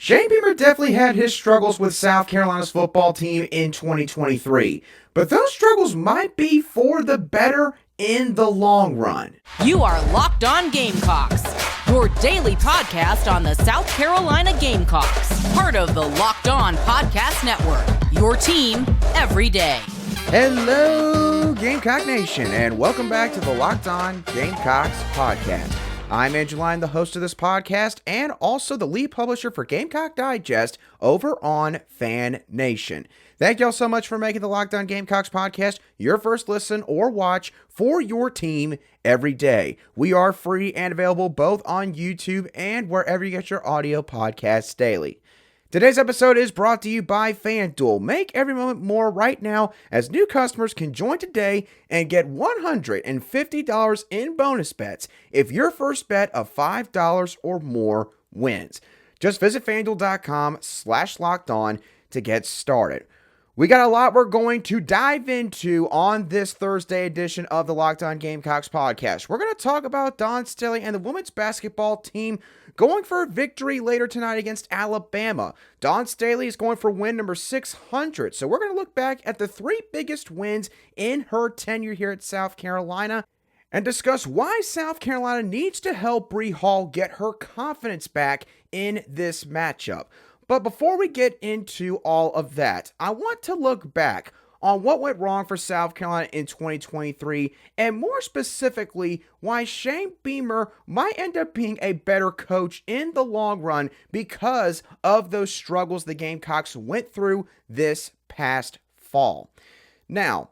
Shane Beamer definitely had his struggles with South Carolina's football team in 2023, but those struggles might be for the better in the long run. You are Locked On Gamecocks, your daily podcast on the South Carolina Gamecocks, part of the Locked On Podcast Network, your team every day. Hello, Gamecock Nation, and welcome back to the Locked On Gamecocks podcast. I'm Angeline, the host of this podcast, and also the lead publisher for Gamecock Digest over on Fan Nation. Thank y'all so much for making the Locked On Gamecocks podcast your first listen or watch for your team every day. We are free and available both on YouTube and wherever you get your audio podcasts daily. Today's episode is brought to you by FanDuel. Make every moment more right now as new customers can join today and get $150 in bonus bets if your first bet of $5 or more wins. Just visit FanDuel.com/lockedon to get started. We got a lot we're going to dive into on this Thursday edition of the Locked On Gamecocks podcast. We're going to talk about Dawn Staley and the women's basketball team going for a victory later tonight against Alabama. Dawn Staley is going for win number 600. So we're going to look back at the three biggest wins in her tenure here at South Carolina and discuss why South Carolina needs to help Bree Hall get her confidence back in this matchup. But before we get into all of that, I want to look back on what went wrong for South Carolina in 2023, and more specifically, why Shane Beamer might end up being a better coach in the long run because of those struggles the Gamecocks went through this past fall. Now,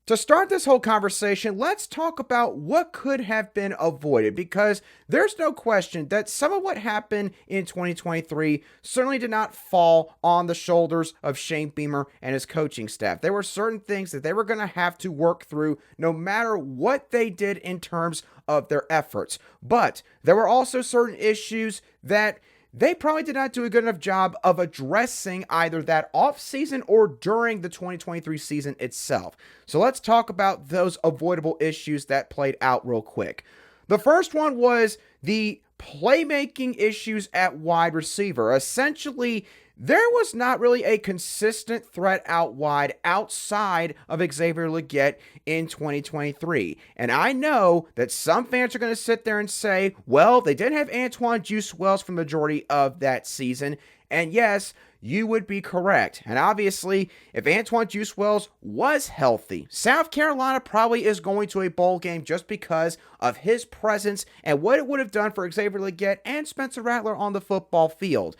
to start this whole conversation, let's talk about what could have been avoided, because there's no question that some of what happened in 2023 certainly did not fall on the shoulders of Shane Beamer and his coaching staff. There were certain things that they were going to have to work through no matter what they did in terms of their efforts. But there were also certain issues that they probably did not do a good enough job of addressing either that offseason or during the 2023 season itself. So let's talk about those avoidable issues that played out real quick. The first one was the playmaking issues at wide receiver. Essentially, there was not really a consistent threat out wide outside of Xavier Legette in 2023. And I know that some fans are going to sit there and say, well, they didn't have Antoine Juice Wells for the majority of that season. And yes, you would be correct. And obviously, if Antoine Juice Wells was healthy, South Carolina probably is going to a bowl game just because of his presence and what it would have done for Xavier Legette and Spencer Rattler on the football field.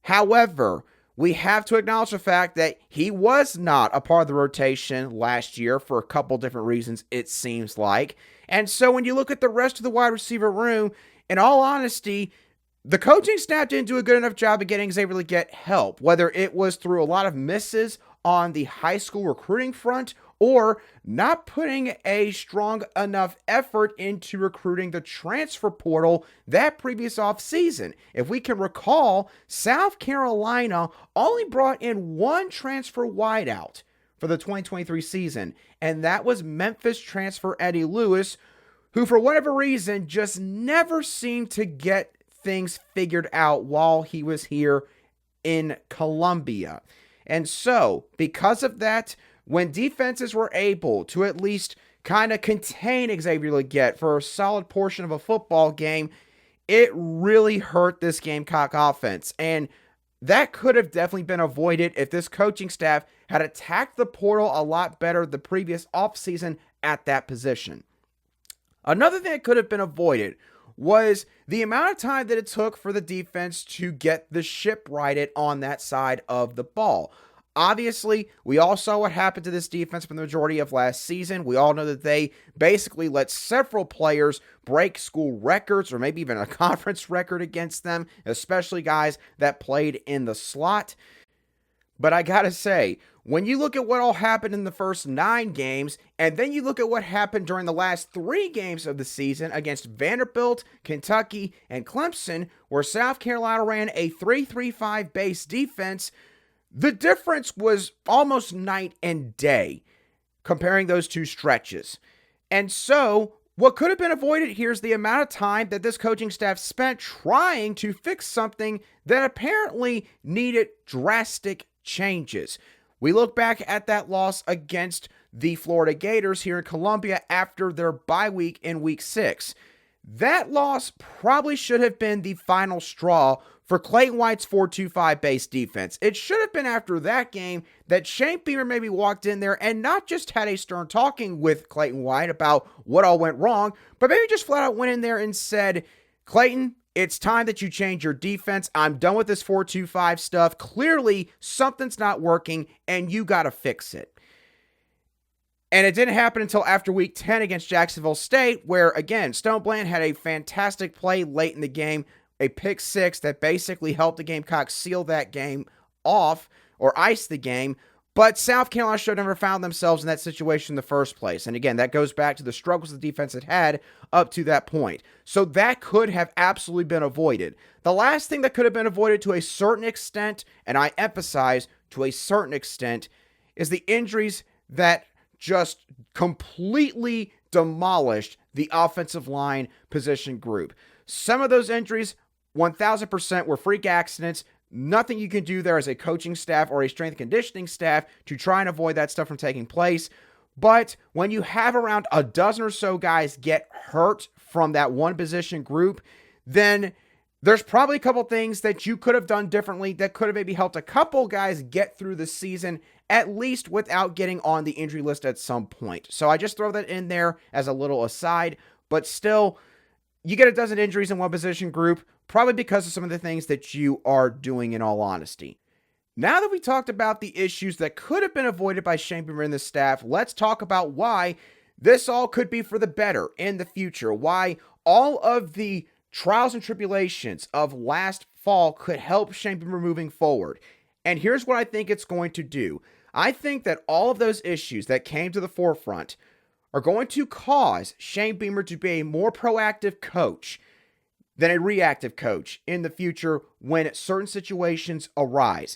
However, we have to acknowledge the fact that he was not a part of the rotation last year for a couple different reasons, it seems like. And so when you look at the rest of the wide receiver room, in all honesty, the coaching staff didn't do a good enough job of getting Xavier Legette help, whether it was through a lot of misses on the high school recruiting front or not putting a strong enough effort into recruiting the transfer portal that previous offseason. If we can recall, South Carolina only brought in one transfer wideout for the 2023 season, and that was Memphis transfer Eddie Lewis, who for whatever reason just never seemed to get things figured out while he was here in Columbia. And so, because of that, when defenses were able to at least kind of contain Xavier Legette for a solid portion of a football game, it really hurt this Gamecock offense. And that could have definitely been avoided if this coaching staff had attacked the portal a lot better the previous offseason at that position. Another thing that could have been avoided was the amount of time that it took for the defense to get the ship righted on that side of the ball. Obviously, we all saw what happened to this defense for the majority of last season. We all know that they basically let several players break school records or maybe even a conference record against them, especially guys that played in the slot. But I gotta say, when you look at what all happened in the first 9 games, and then you look at what happened during the last 3 games of the season against Vanderbilt, Kentucky, and Clemson, where South Carolina ran a 3-3-5 base defense, the difference was almost night and day comparing those two stretches. And so, What could have been avoided here is the amount of time that this coaching staff spent trying to fix something that apparently needed drastic changes. We look back at that loss against the Florida Gators here in Columbia after their bye week in week 6. That loss probably should have been the final straw for Clayton White's 4-2-5 base defense. It should have been after that game that Shane Beamer maybe walked in there and not just had a stern talking with Clayton White about what all went wrong, but maybe just flat out went in there and said, Clayton, it's time that you change your defense. I'm done with this 4-2-5 stuff. Clearly, something's not working, and you got to fix it. And it didn't happen until after week 10 against Jacksonville State, where, again, Stone Bland had a fantastic play late in the game, a pick 6 that basically helped the Gamecocks seal that game off or ice the game. But South Carolina should have never found themselves in that situation in the first place. And again, that goes back to the struggles the defense had up to that point. So that could have absolutely been avoided. The last thing that could have been avoided to a certain extent, and I emphasize to a certain extent, is the injuries that just completely demolished the offensive line position group. Some of those injuries, 1,000% were freak accidents. Nothing you can do there as a coaching staff or a strength and conditioning staff to try and avoid that stuff from taking place. But when you have around a dozen or so guys get hurt from that one position group, then there's probably a couple things that you could have done differently that could have maybe helped a couple guys get through the season, at least without getting on the injury list at some point. So I just throw that in there as a little aside, but still, you get a dozen injuries in one position group, probably because of some of the things that you are doing, in all honesty. Now that we talked about the issues that could have been avoided by Shane Beamer and the staff, let's talk about why this all could be for the better in the future, why all of the trials and tribulations of last fall could help Shane Beamer moving forward. And here's what I think it's going to do. I think that all of those issues that came to the forefront are going to cause Shane Beamer to be a more proactive coach than a reactive coach in the future when certain situations arise.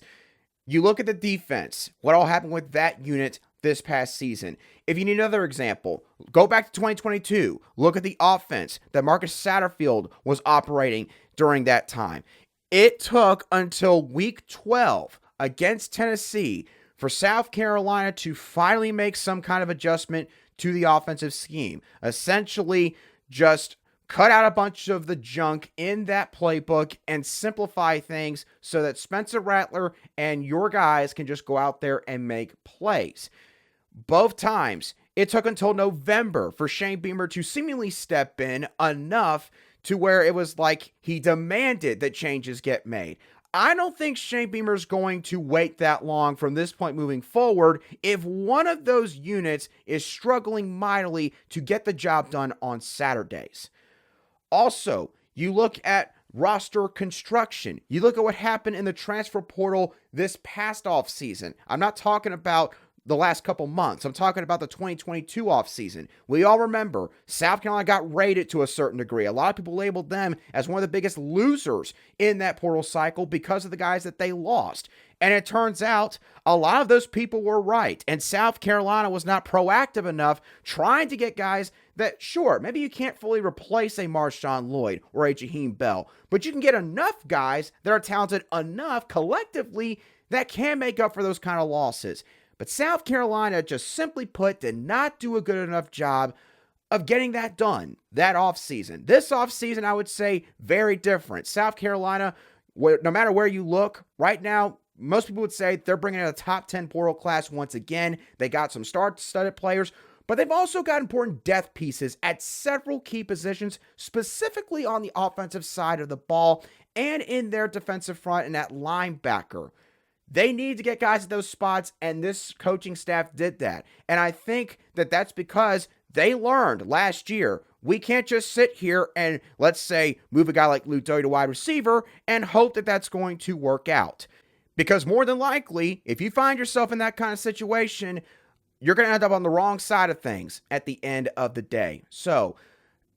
You look at the defense, what all happened with that unit this past season. If you need another example, go back to 2022. Look at the offense that Marcus Satterfield was operating during that time. It took until week 12 against Tennessee for South Carolina to finally make some kind of adjustment to the offensive scheme. Essentially, just cut out a bunch of the junk in that playbook and simplify things so that Spencer Rattler and your guys can just go out there and make plays. Both times, it took until November for Shane Beamer to seemingly step in enough to where it was like he demanded that changes get made. I don't think Shane Beamer's going to wait that long from this point moving forward if one of those units is struggling mightily to get the job done on Saturdays. Also, you look at roster construction. You look at what happened in the transfer portal this past offseason. I'm not talking about the last couple months. I'm talking about the 2022 offseason. We all remember South Carolina got raided to a certain degree. A lot of people labeled them as one of the biggest losers in that portal cycle because of the guys that they lost. And it turns out a lot of those people were right. And South Carolina was not proactive enough trying to get guys that, sure, maybe you can't fully replace a Marshawn Lloyd or a Jaheim Bell, but you can get enough guys that are talented enough collectively that can make up for those kind of losses. But South Carolina, just simply put, did not do a good enough job of getting that done that offseason. This offseason, I would say, very different. South Carolina, no matter where you look, right now, most people would say they're bringing in a top 10 portal class once again. They got some star-studded players, but they've also got important depth pieces at several key positions, specifically on the offensive side of the ball and in their defensive front and at linebacker. They need to get guys at those spots, and this coaching staff did that. And I think that that's because they learned last year, we can't just sit here and, let's say, move a guy like Luke Doty to wide receiver and hope that that's going to work out. Because more than likely, if you find yourself in that kind of situation, you're going to end up on the wrong side of things at the end of the day. So,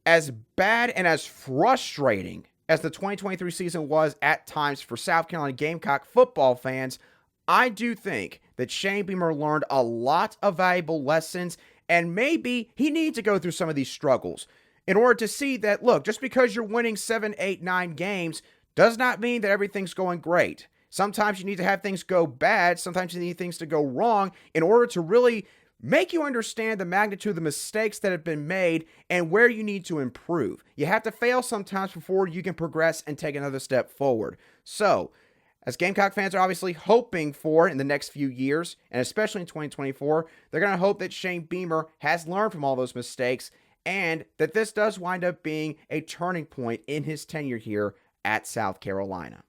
as bad and as frustrating as the 2023 season was at times for South Carolina Gamecock football fans, I do think that Shane Beamer learned a lot of valuable lessons And maybe he needs to go through some of these struggles in order to see that, look, just because you're winning 7, 8, 9 games does not mean that everything's going great. Sometimes you need to have things go bad. Sometimes you need things to go wrong in order to really make you understand the magnitude of the mistakes that have been made and where you need to improve. You have to fail sometimes before you can progress and take another step forward. So, as Gamecock fans are obviously hoping for in the next few years, and especially in 2024, they're going to hope that Shane Beamer has learned from all those mistakes and that this does wind up being a turning point in his tenure here at South Carolina.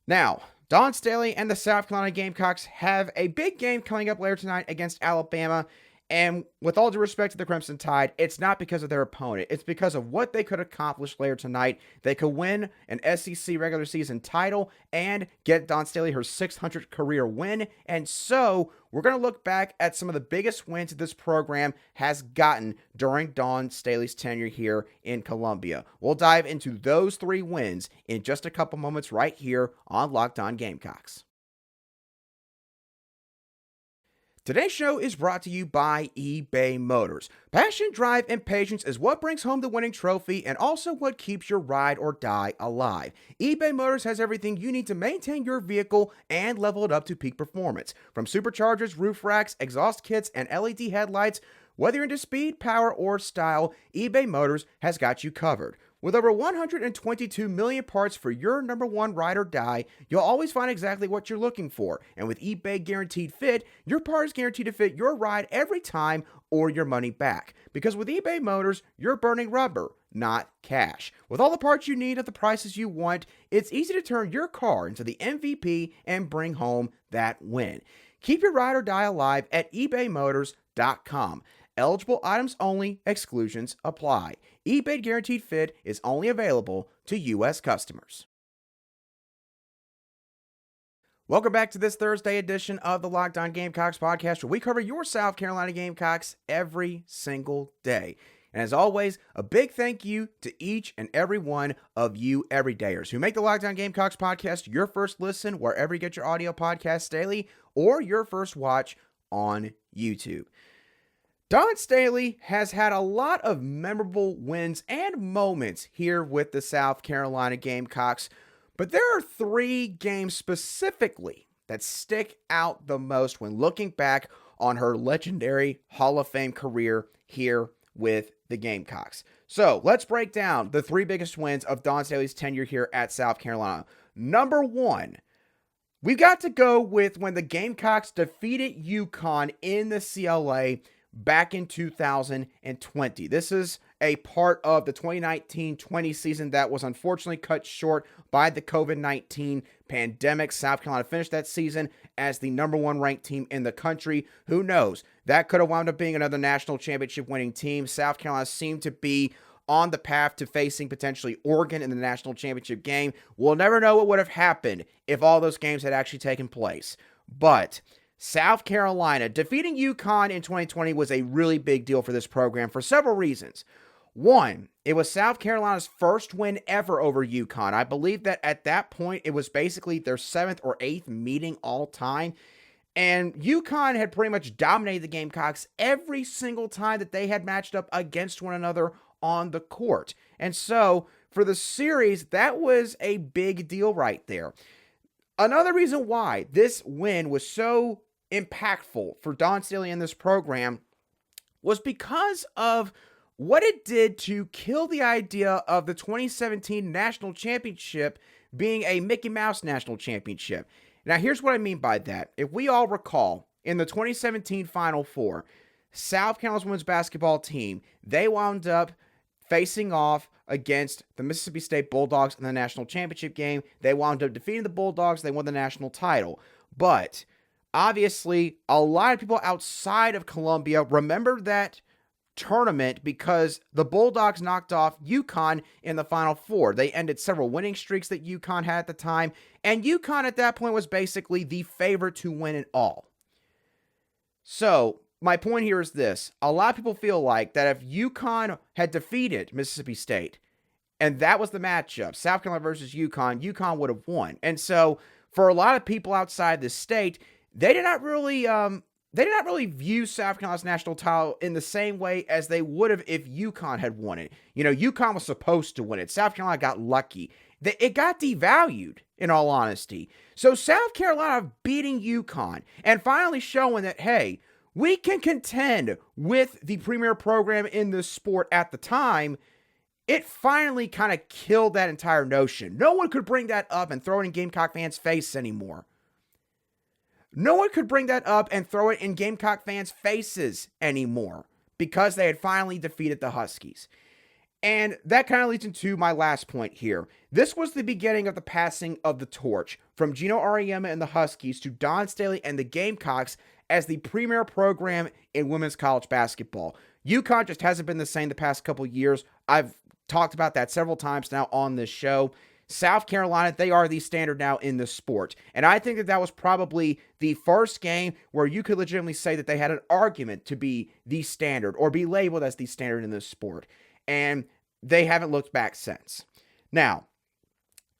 Now, Dawn Staley and the South Carolina Gamecocks have a big game coming up later tonight against Alabama. And with all due respect to the Crimson Tide, it's not because of their opponent. It's because of what they could accomplish later tonight. They could win an SEC regular season title and get Dawn Staley her 600th career win. And so we're going to look back at some of the biggest wins that this program has gotten during Dawn Staley's tenure here in Columbia. We'll dive into those 3 wins in just a couple moments right here on Locked On Gamecocks. Today's show is brought to you by eBay Motors. Passion, drive, and patience is what brings home the winning trophy and also what keeps your ride or die alive. eBay Motors has everything you need to maintain your vehicle and level it up to peak performance. From superchargers, roof racks, exhaust kits, and LED headlights, whether you're into speed, power, or style, eBay Motors has got you covered. With over 122 million parts for your number one ride or die, you'll always find exactly what you're looking for. And with eBay Guaranteed Fit, your part is guaranteed to fit your ride every time or your money back. Because with eBay Motors, you're burning rubber, not cash. With all the parts you need at the prices you want, it's easy to turn your car into the MVP and bring home that win. Keep your ride or die alive at ebaymotors.com. Eligible items only, exclusions apply. eBay Guaranteed Fit is only available to U.S. customers. Welcome back to this Thursday edition of the Locked On Gamecocks podcast, where we cover your South Carolina Gamecocks every single day. And as always, a big thank you to each and every one of you everydayers who make the Locked On Gamecocks podcast your first listen wherever you get your audio podcasts daily or your first watch on YouTube. Dawn Staley has had a lot of memorable wins and moments here with the South Carolina Gamecocks, but there are 3 games specifically that stick out the most when looking back on her legendary Hall of Fame career here with the Gamecocks. So let's break down the 3 biggest wins of Dawn Staley's tenure here at South Carolina. Number 1, we got to go with when the Gamecocks defeated UConn in the CLA back in 2020. This is a part of the 2019-20 season that was unfortunately cut short by the COVID-19 pandemic. South Carolina finished that season as the number 1 ranked team in the country. Who knows? That could have wound up being another national championship winning team. South Carolina seemed to be on the path to facing potentially Oregon in the national championship game. We'll never know what would have happened if all those games had actually taken place. But South Carolina defeating UConn in 2020 was a really big deal for this program for several reasons. One, it was South Carolina's first win ever over UConn. I believe that at that point, it was basically their 7th or 8th meeting all time. And UConn had pretty much dominated the Gamecocks every single time that they had matched up against one another on the court. And so for the series, that was a big deal right there. Another reason why this win was so impactful for Dawn Staley in this program was because of what it did to kill the idea of the 2017 national championship being a Mickey Mouse national championship. Now, here's what I mean by that. If we all recall, in the 2017 Final Four, South Carolina's women's basketball team, they wound up facing off against the Mississippi State Bulldogs in the national championship game. They wound up defeating the Bulldogs. They won the national title. But obviously, a lot of people outside of Columbia remember that tournament because the Bulldogs knocked off UConn in the Final Four. They ended several winning streaks that UConn had at the time, and UConn at that point was basically the favorite to win it all. So, my point here is this. A lot of people feel like that if UConn had defeated Mississippi State, and that was the matchup, South Carolina versus UConn, UConn would have won. And so, for a lot of people outside the state, they did not really they did not really view South Carolina's national title in the same way as they would have if UConn had won it. UConn was supposed to win it. South Carolina got lucky. It got devalued, in all honesty. So South Carolina beating UConn and finally showing that, hey, we can contend with the premier program in this sport at the time, it finally kind of killed that entire notion. No one could bring that up and throw it in Gamecock fans' face anymore. No one could bring that up and throw it in Gamecock fans' faces anymore because they had finally defeated the Huskies. And that kind of leads into my last point here. This was the beginning of the passing of the torch from Gino Auriemma and the Huskies to Dawn Staley and the Gamecocks as the premier program in women's college basketball. UConn just hasn't been the same the past couple years. I've talked about that several times now on this show. South Carolina, they are the standard now in the sport. And I think that was probably the first game where you could legitimately say that they had an argument to be the standard or be labeled as the standard in this sport. And they haven't looked back since. Now,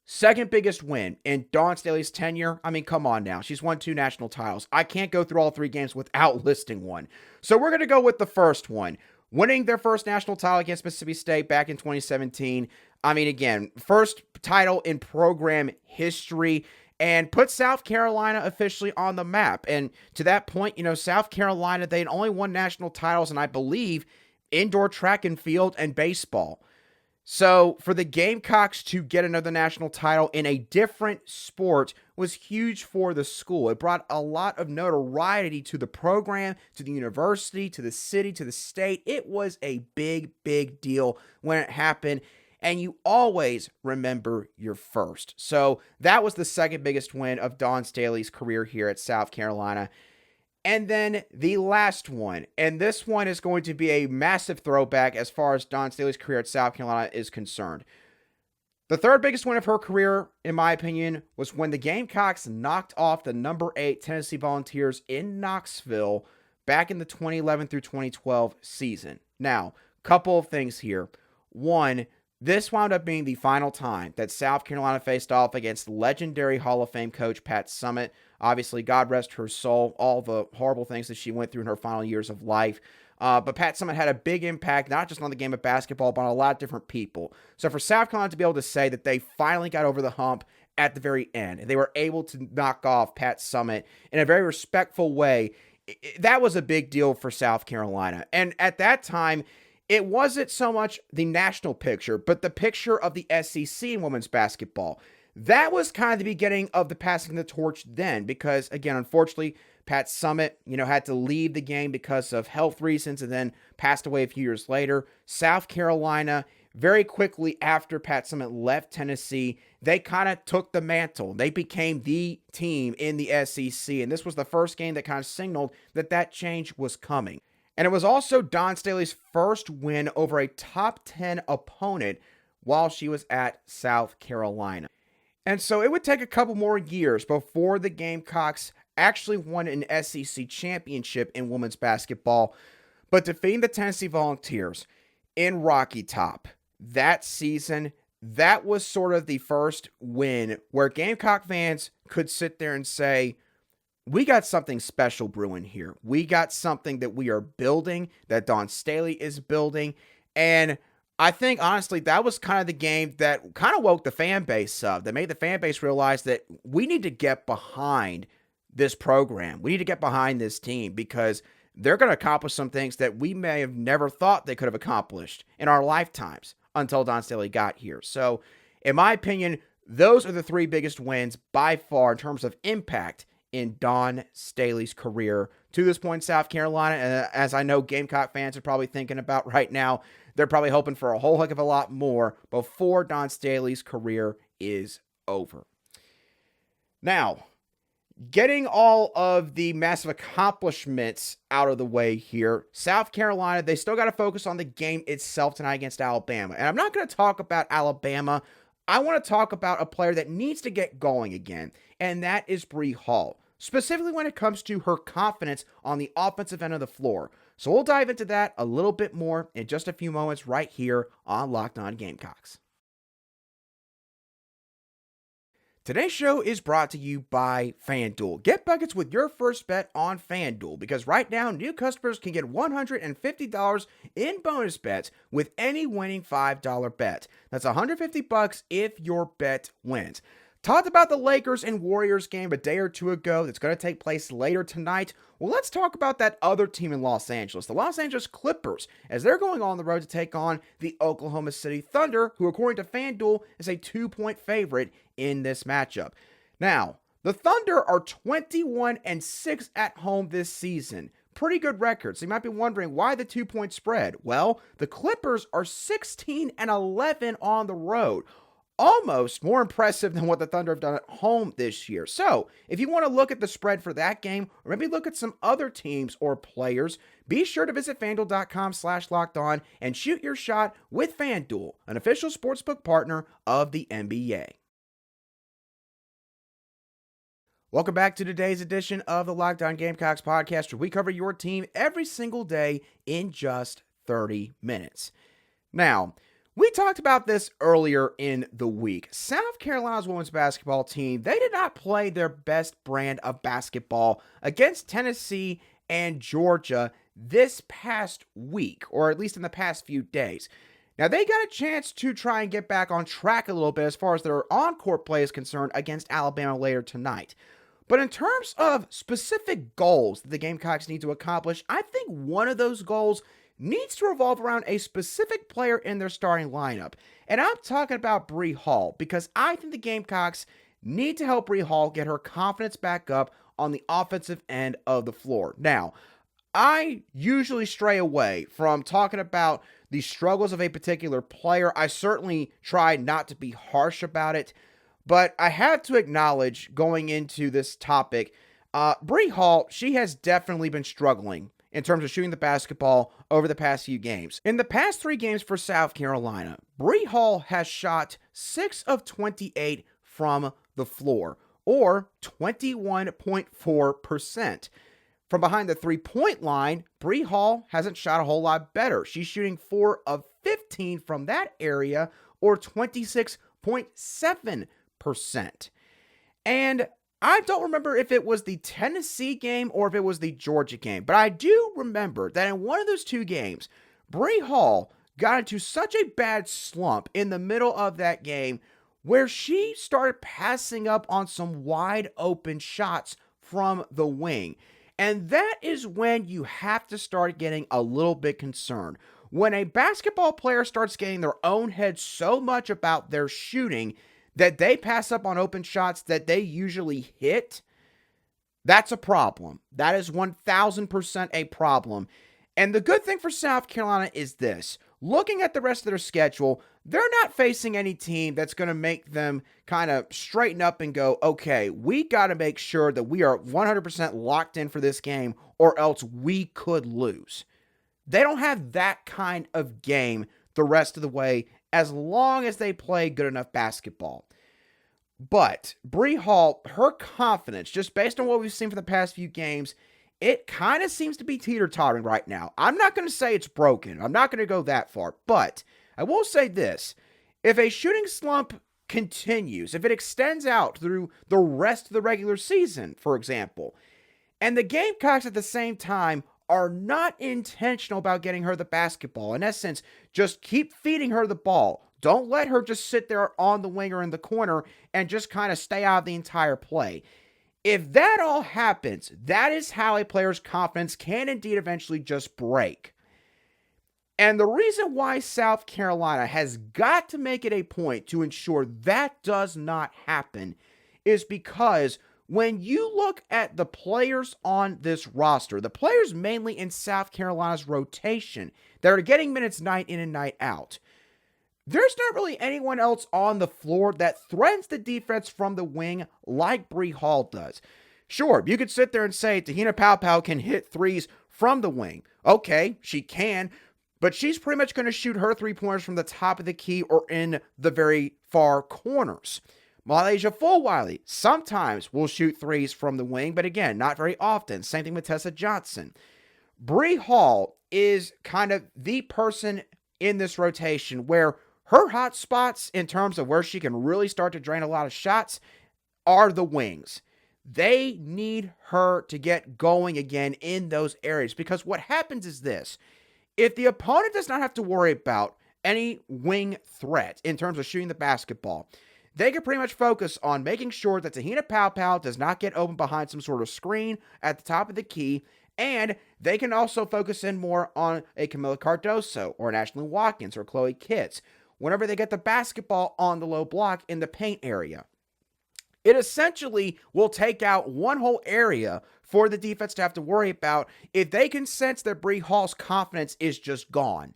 second biggest win in Dawn Staley's tenure. I mean, come on now. She's won 2 national titles. I can't go through all 3 games without listing one. So we're going to go with the first one. Winning their first national title against Mississippi State back in 2017. I mean, again, first title in program history and put South Carolina officially on the map. And to that point, South Carolina, they had only won national titles, and I believe indoor track and field and baseball. So for the Gamecocks to get another national title in a different sport was huge for the school. It brought a lot of notoriety to the program, to the university, to the city, to the state. It was a big, big deal when it happened, and you always remember your first. So that was the second biggest win of Dawn Staley's career here at South Carolina. And then the last one, and this one is going to be a massive throwback as far as Dawn Staley's career at South Carolina is concerned. The third biggest win of her career, in my opinion, was when the Gamecocks knocked off the number 8 Tennessee Volunteers in Knoxville back in the 2011 through 2012 season. Now, couple of things here. One, this wound up being the final time that South Carolina faced off against legendary Hall of Fame coach Pat Summitt. Obviously, God rest her soul, all the horrible things that she went through in her final years of life. But Pat Summitt had a big impact, not just on the game of basketball, but on a lot of different people. So for South Carolina to be able to say that they finally got over the hump at the very end, and they were able to knock off Pat Summitt in a very respectful way, that was a big deal for South Carolina. And at that time, it wasn't so much the national picture, but the picture of the SEC in women's basketball. That was kind of the beginning of the passing of the torch then, because, again, unfortunately, Pat Summitt, had to leave the game because of health reasons and then passed away a few years later. South Carolina, very quickly after Pat Summitt left Tennessee, they kind of took the mantle. They became the team in the SEC, and this was the first game that kind of signaled that that change was coming. And it was also Dawn Staley's first win over a top 10 opponent while she was at South Carolina. And so it would take a couple more years before the Gamecocks actually won an SEC championship in women's basketball. But defeating the Tennessee Volunteers in Rocky Top that season, that was sort of the first win where Gamecock fans could sit there and say, we got something special brewing here. We got something that we are building, that Dawn Staley is building. And I think, honestly, that was kind of the game that kind of woke the fan base up, that made the fan base realize that we need to get behind this program. We need to get behind this team because they're going to accomplish some things that we may have never thought they could have accomplished in our lifetimes until Dawn Staley got here. So, in my opinion, those are the 3 biggest wins by far in terms of impact in Dawn Staley's career to this point in South Carolina. And as I know Gamecock fans are probably thinking about right now, they're probably hoping for a whole heck of a lot more before Dawn Staley's career is over. Now, getting all of the massive accomplishments out of the way here, South Carolina, they still got to focus on the game itself tonight against Alabama. And I'm not going to talk about Alabama. I want to talk about a player that needs to get going again, and that is Bree Hall, specifically when it comes to her confidence on the offensive end of the floor. So we'll dive into that a little bit more in just a few moments right here on Locked On Gamecocks. Today's show is brought to you by FanDuel. Get buckets with your first bet on FanDuel because right now new customers can get $150 in bonus bets with any winning $5 bet. That's $150 if your bet wins. Talked about the Lakers and Warriors game a day or two ago that's going to take place later tonight. Well, let's talk about that other team in Los Angeles, the Los Angeles Clippers, as they're going on the road to take on the Oklahoma City Thunder, who according to FanDuel is a 2-point favorite in this matchup. Now, the Thunder are 21-6 at home this season. Pretty good record. So you might be wondering why the 2-point spread. Well, the Clippers are 16-11 on the road. Almost more impressive than what the Thunder have done at home this year. So, if you want to look at the spread for that game, or maybe look at some other teams or players, be sure to visit FanDuel.com/lockedon and shoot your shot with FanDuel, an official sportsbook partner of the NBA. Welcome back to today's edition of the Locked On Gamecocks podcast, where we cover your team every single day in just 30 minutes. Now, we talked about this earlier in the week. South Carolina's women's basketball team, they did not play their best brand of basketball against Tennessee and Georgia this past week, or at least in the past few days. Now, they got a chance to try and get back on track a little bit as far as their on-court play is concerned against Alabama later tonight. But in terms of specific goals that the Gamecocks need to accomplish, I think one of those goals needs to revolve around a specific player in their starting lineup. And I'm talking about Bree Hall, because I think the Gamecocks need to help Bree Hall get her confidence back up on the offensive end of the floor. Now, I usually stray away from talking about the struggles of a particular player. I certainly try not to be harsh about it, but I have to acknowledge going into this topic, Bree Hall, she has definitely been struggling in terms of shooting the basketball over the past few games. In the past 3 games for South Carolina, Bree Hall has shot 6 of 28 from the floor, or 21.4%. From behind the 3-point line, Bree Hall hasn't shot a whole lot better. She's shooting 4 of 15 from that area, or 26.7%. And I don't remember if it was the Tennessee game or if it was the Georgia game, but I do remember that in one of those 2 games, Bree Hall got into such a bad slump in the middle of that game where she started passing up on some wide open shots from the wing. And that is when you have to start getting a little bit concerned. When a basketball player starts getting their own head so much about their shooting that they pass up on open shots that they usually hit, that's a problem. That is 1,000% a problem. And the good thing for South Carolina is this. Looking at the rest of their schedule, they're not facing any team that's going to make them kind of straighten up and go, okay, we got to make sure that we are 100% locked in for this game or else we could lose. They don't have that kind of game the rest of the way as long as they play good enough basketball. But Bree Hall, her confidence, just based on what we've seen for the past few games, it kind of seems to be teeter-tottering right now. I'm not going to say it's broken. I'm not going to go that far. But I will say this. If a shooting slump continues, if it extends out through the rest of the regular season, for example, and the Gamecocks at the same time are not intentional about getting her the basketball. In essence, just keep feeding her the ball. Don't let her just sit there on the wing or in the corner and just kind of stay out of the entire play. If that all happens, that is how a player's confidence can indeed eventually just break. And the reason why South Carolina has got to make it a point to ensure that does not happen is because when you look at the players on this roster, the players mainly in South Carolina's rotation that are getting minutes night in and night out, there's not really anyone else on the floor that threatens the defense from the wing like Bree Hall does. Sure, you could sit there and say Tahina Paopao can hit threes from the wing. Okay, she can, but she's pretty much going to shoot her 3-pointers from the top of the key or in the very far corners. Malaysia Fulwiley sometimes will shoot threes from the wing, but again, not very often. Same thing with Tessa Johnson. Bree Hall is kind of the person in this rotation where her hot spots in terms of where she can really start to drain a lot of shots, are the wings. They need her to get going again in those areas, because what happens is this. If the opponent does not have to worry about any wing threat in terms of shooting the basketball, they can pretty much focus on making sure that Tahina Pau does not get open behind some sort of screen at the top of the key, and they can also focus in more on a Camila Cardoso or an Ashley Watkins or Chloe Kitts whenever they get the basketball on the low block in the paint area. It essentially will take out one whole area for the defense to have to worry about if they can sense that Bree Hall's confidence is just gone.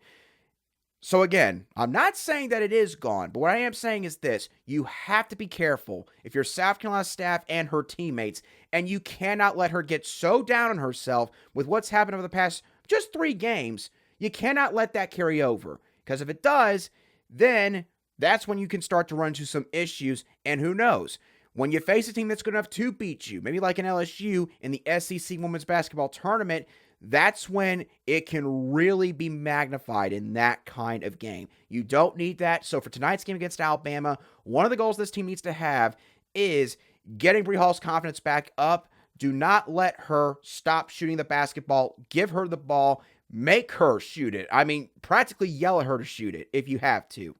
So again, I'm not saying that it is gone, but what I am saying is this. You have to be careful if you're South Carolina staff and her teammates, and you cannot let her get so down on herself with what's happened over the past just 3 games. You cannot let that carry over, because if it does, then that's when you can start to run into some issues, and who knows? When you face a team that's good enough to beat you, maybe like an LSU in the SEC Women's Basketball Tournament, that's when it can really be magnified in that kind of game. You don't need that. So for tonight's game against Alabama, one of the goals this team needs to have is getting Bree Hall's confidence back up. Do not let her stop shooting the basketball. Give her the ball. Make her shoot it. I mean, practically yell at her to shoot it if you have to.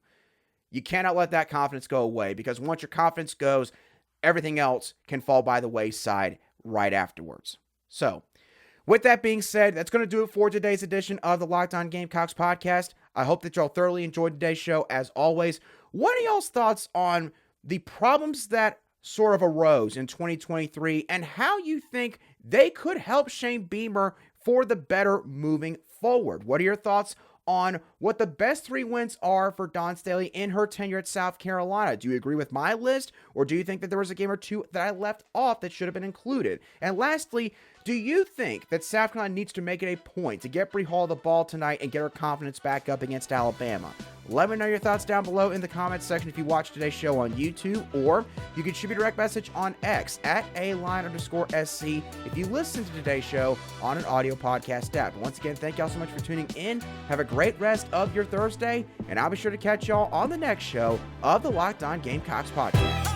You cannot let that confidence go away, because once your confidence goes, everything else can fall by the wayside right afterwards. So, with that being said, that's going to do it for today's edition of the Locked On Gamecocks podcast. I hope that y'all thoroughly enjoyed today's show. As always, what are y'all's thoughts on the problems that sort of arose in 2023 and how you think they could help Shane Beamer for the better moving forward? What are your thoughts on what the best 3 wins are for Dawn Staley in her tenure at South Carolina? Do you agree with my list, or do you think that there was a game or 2 that I left off that should have been included? And lastly, do you think that South Carolina needs to make it a point to get Bree Hall the ball tonight and get her confidence back up against Alabama? Let me know your thoughts down below in the comments section if you watch today's show on YouTube, or you can shoot me a direct message on X at @aline_SC if you listen to today's show on an audio podcast app. Once again, thank y'all so much for tuning in. Have a great rest of your Thursday, and I'll be sure to catch y'all on the next show of the Locked On Gamecocks podcast.